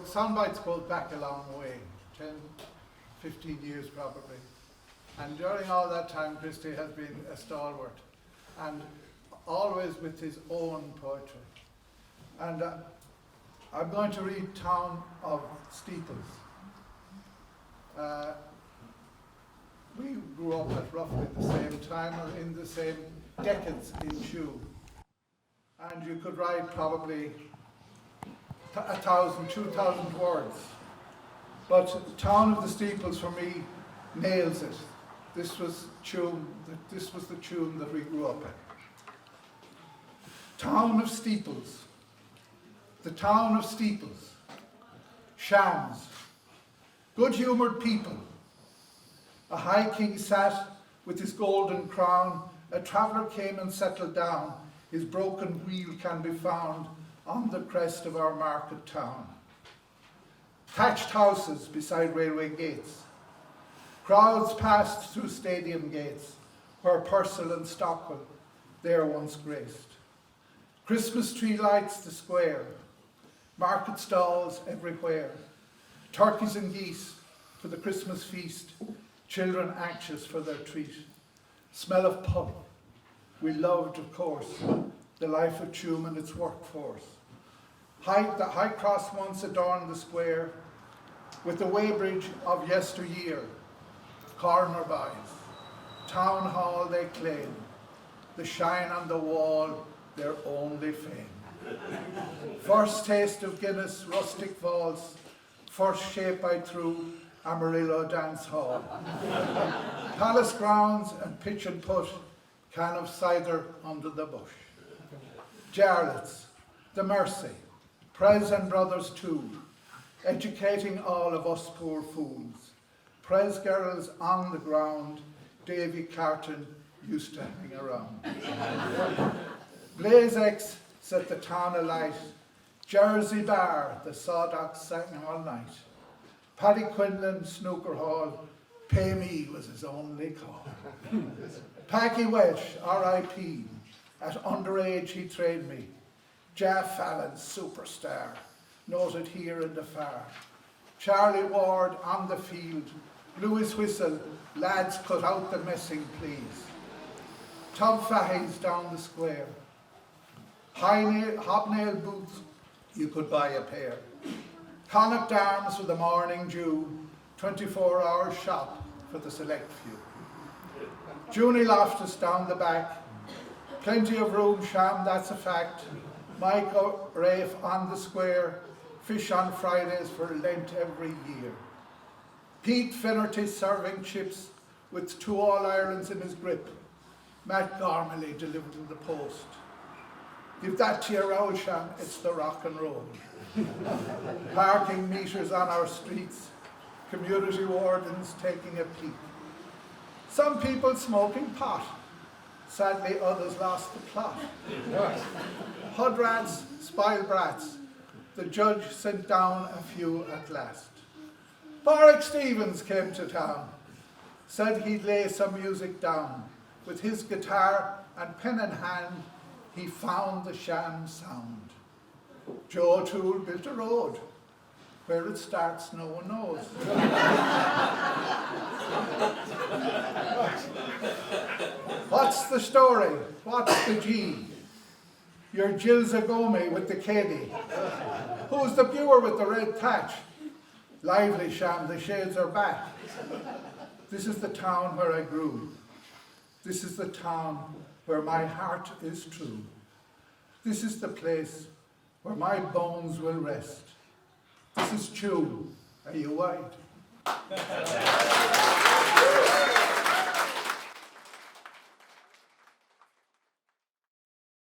sound bites go back a long way, 10, 15 years probably. And during all that time, Christy has been a stalwart, and always with his own poetry. And I'm going to read Town of Steeples. We grew up at roughly the same time, or in the same decades in Tuam. And you could write probably 1,000, 2,000 words. But Town of the Steeples for me nails it. This was Tuam, this was the Tuam that we grew up in. Town of Steeples. The town of Steeples. Shams. Good-humoured people. A high king sat with his golden crown. A traveller came and settled down. His broken wheel can be found on the crest of our market town. Thatched houses beside railway gates. Crowds passed through stadium gates, where Purcell and Stockwell there once graced. Christmas tree lights the square, market stalls everywhere, turkeys and geese for the Christmas feast, children anxious for their treat. Smell of pub, we loved, of course, the life of Tuam and its workforce. The High Cross once adorned the square with the weighbridge of yesteryear. Corner buys, town hall they claim, the shine on the wall, their only fame. First taste of Guinness, rustic vaults, first shape I threw, Amarillo dance hall. Palace grounds and pitch and put, can of cider under the bush. Jarlath's, the Mercy, Pres and Brothers too, educating all of us poor fools. Pres girls on the ground, Davy Carton used to hang around. Blaze X set the town alight, Jersey Bar, the Sawdocks sang all night. Paddy Quinlan, Snooker Hall, Pay Me was his only call. Packy Welsh, R.I.P., at underage he trained me. Jaff Fallon, superstar, noted here and afar. Charlie Ward on the field, blew his whistle, lads cut out the messing please. Tom Fahey's down the square. Hobnail boots, you could buy a pair. Connacht Arms for the morning dew, 24-hour shop for the select few. Junie Loftus down the back, plenty of room, Sham, that's a fact. Mike Rafe on the square, fish on Fridays for Lent every year. Pete Finnerty serving chips with 2 All-Irelands in his grip. Matt Gormley delivered in the post. Give that to your old Sham, it's the rock and roll. Parking meters on our streets, community wardens taking a peek. Some people smoking pot, sadly others lost the plot. Hud rats, spoiled brats, the judge sent down a few at last. Boric Stevens came to town, said he'd lay some music down. With his guitar and pen in hand, he found the sham sound. Joe O'Toole built a road. Where it starts, no one knows. What's the story? What's the G? You're Jill Zagome with the Kenny. Who's the Buer with the red thatch? Lively Sham, the shades are back. This is the town where I grew. This is the town where my heart is true. This is the place where my bones will rest. This is Tuam. Are you wide?